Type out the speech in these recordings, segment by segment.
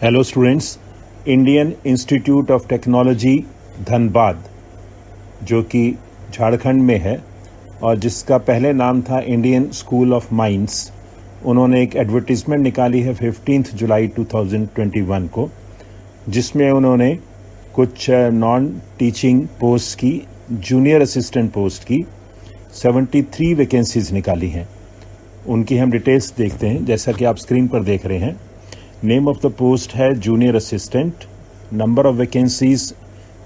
Hello students, Indian institute of technology Dhanbad जो कि झारखंड में है और जिसका पहले नाम था इंडियन स्कूल ऑफ माइंस, उन्होंने एक एडवर्टीज़मेंट निकाली है 15 जुलाई 2021 को, जिसमें उन्होंने कुछ नॉन टीचिंग पोस्ट की, जूनियर असिस्टेंट पोस्ट की 73 वैकेंसीज निकाली हैं। उनकी हम डिटेल्स देखते हैं। जैसा कि आप स्क्रीन पर देख रहे हैं, नेम ऑफ द पोस्ट है junior assistant. Number of vacancies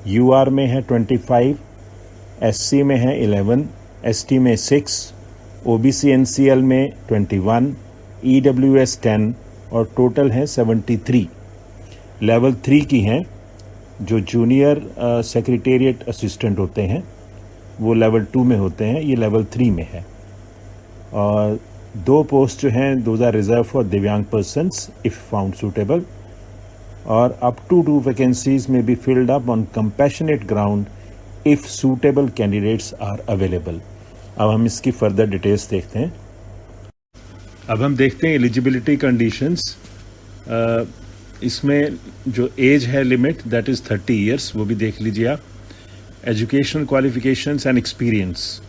UR में है 25, एससी में है 11, एसटी में 6, ओबीसी एनसीएल में 21, ईडब्ल्यूएस 10 और टोटल है 73। लेवल 3 की हैं। जो जूनियर सेक्रेटेरिएट असिस्टेंट होते हैं वो लेवल 2 में होते हैं, ये लेवल 3 में है। और 2 पोस्ट जो हैं those are reserved for divyang persons if found suitable, और up to 2 vacancies may be filled up on compassionate ground if suitable candidates are available. अब हम इसकी फर्दर डिटेल्स देखते हैं। अब हम देखते हैं एलिजिबिलिटी कंडीशंस। इसमें जो एज है लिमिट दैट इज़ 30 ईयर्स, वो भी देख लीजिए आप। एजुकेशनल क्वालिफिकेशंस एंड एक्सपीरियंस,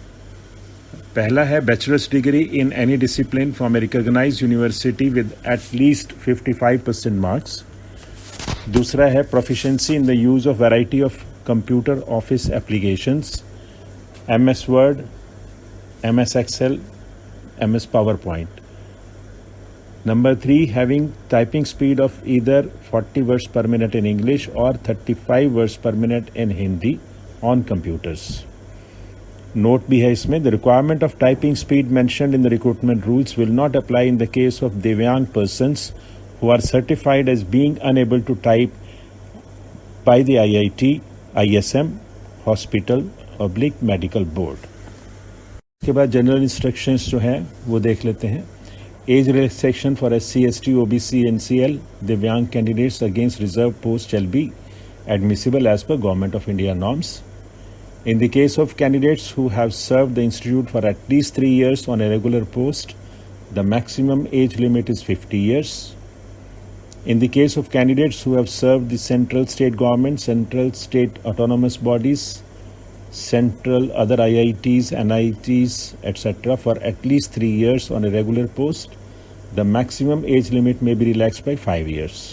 पहला है bachelor's degree in any discipline from a recognised university with at least 55% marks. दूसरा है proficiency in the use of variety of computer office applications, MS word, MS excel, MS PowerPoint. Number 3, having typing speed of either 40 words per minute in English और 35 words per minute in Hindi on computers. Note भी है इसमें, the requirement of typing speed mentioned in the recruitment rules will not apply in the case of divyang persons who are certified as being unable to type by the IIT, ISM, hospital public medical board. इसके बाद general instructions जो हैं वो देख लेते हैं। Age relaxation for SC, ST, OBC, NCL दिव्यांग candidates against reserve post shall be admissible as per Government of India norms. In the case of candidates who have served the institute for at least 3 years on a regular post, the maximum age limit is 50 years. In the case of candidates who have served the central state government, central state autonomous bodies, central other IITs, NITs, etc. for at least 3 years on a regular post, the maximum age limit may be relaxed by 5 years.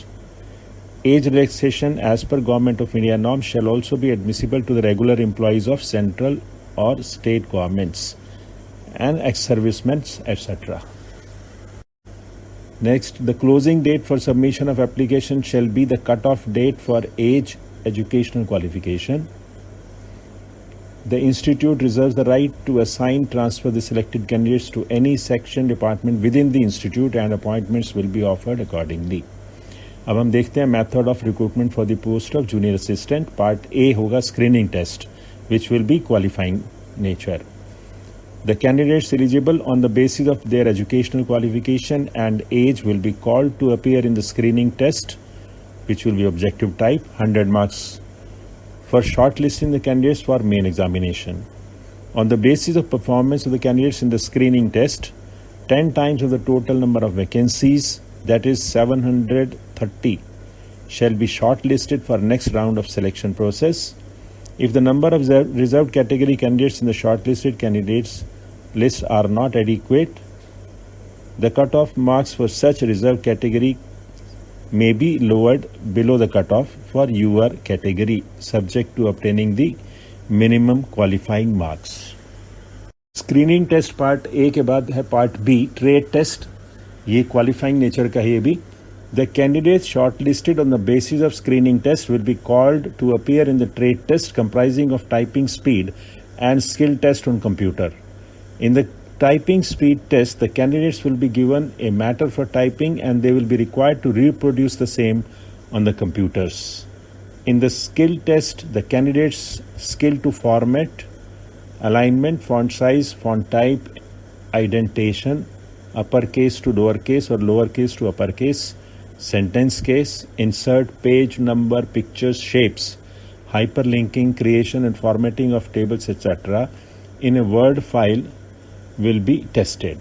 Age relaxation as per Government of India norms shall also be admissible to the regular employees of central or state governments and ex-servicemen, etc. Next, the closing date for submission of application shall be the cut-off date for age educational qualification. The institute reserves the right to assign, transfer the selected candidates to any section department within the institute and appointments will be offered accordingly. अब हम देखते हैं method of recruitment for the post of junior assistant. Part A होगा screening test which will be qualifying nature. The candidates eligible on the basis of their educational qualification and age will be called to appear in the screening test which will be objective type, 100 marks for shortlisting the candidates for main examination. On the basis of performance of the candidates in the screening test, 10 times of the total number of vacancies, that is 730, shall be shortlisted for next round of selection process. If the number of reserved category candidates in the shortlisted candidates list are not adequate, the cutoff marks for such reserved category may be lowered below the cutoff for your category, subject to obtaining the minimum qualifying marks. Screening test part A के बाद है part B, trade test. ये qualifying nature का है। ये भी the candidate shortlisted on the basis of screening test will be called to appear in the trade test comprising of typing speed and skill test on computer. In the typing speed test, the candidates will be given a matter for typing and they will be required to reproduce the same on the computers. In the skill test, the candidates' skill to format, alignment, font size, font type, indentation, uppercase to lowercase or lowercase to uppercase, sentence case, insert page number, pictures, shapes, hyperlinking, creation and formatting of tables, etc. in a Word file will be tested.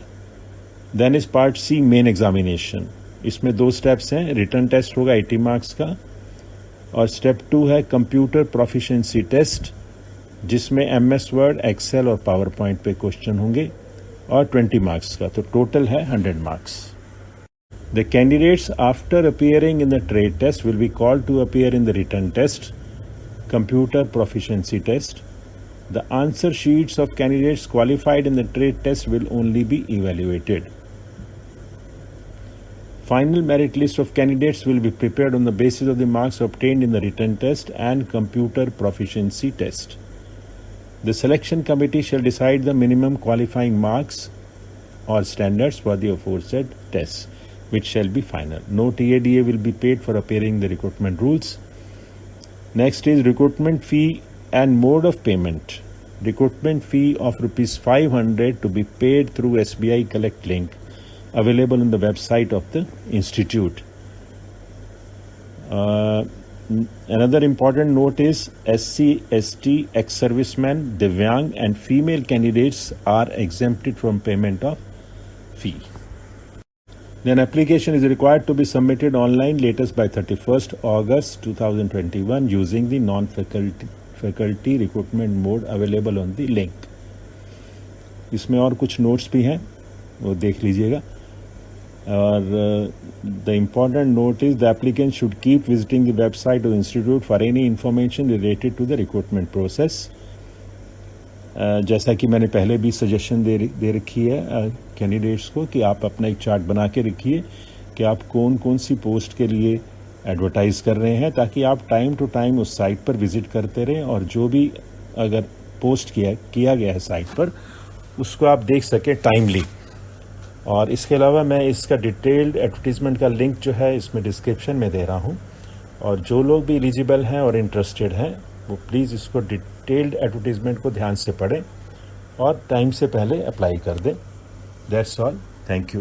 Then is part C, main examination. इसमें 2 steps हैं। Written test होगा 80 marks का, और step 2 है computer proficiency test, जिसमें MS word, Excel और power point पे question होंगे और 20 मार्क्स का, तो टोटल है 100 marks. The candidates after appearing in the trade test will be called to appear in the written test, computer proficiency test. The answer sheets of candidates qualified in the trade test will only be evaluated. Final merit list of candidates will be prepared on the basis of the marks obtained in the written test and computer proficiency test. The selection committee shall decide the minimum qualifying marks or standards for the aforesaid tests, which shall be final. No TADA will be paid for appearing in the recruitment rules. Next is recruitment fee and mode of payment. Recruitment fee of ₹500 to be paid through SBI Collect link available on the website of the institute. Another important note is SC, ST, ex-servicemen, Divyang and female candidates are exempted from payment of fee. Then application is required to be submitted online latest by 31st August 2021 using the non-faculty recruitment mode available on the link. इसमें और कुछ notes भी हैं, वो देख लीजिएगा। और the important note is the applicant should keep visiting the website of the institute for any information related to the recruitment process. जैसा कि मैंने पहले भी सजेशन दे रखी है कैंडिडेट्स को कि आप अपना एक चार्ट बना के रखिए कि आप कौन कौन सी पोस्ट के लिए एडवर्टाइज़ कर रहे हैं, ताकि आप टाइम टू टाइम उस साइट पर विजिट करते रहें और जो भी अगर पोस्ट किया गया है साइट पर उसको आप देख सकें टाइमली। और इसके अलावा मैं इसका डिटेल्ड एडवर्टीज़मेंट का लिंक जो है इसमें डिस्क्रिप्शन में दे रहा हूँ, और जो लोग भी एलिजिबल हैं और इंटरेस्टेड हैं वो प्लीज़ इसको डिटेल्ड एडवर्टीज़मेंट को ध्यान से पढ़ें और टाइम से पहले अप्लाई कर दें। That's all, thank you.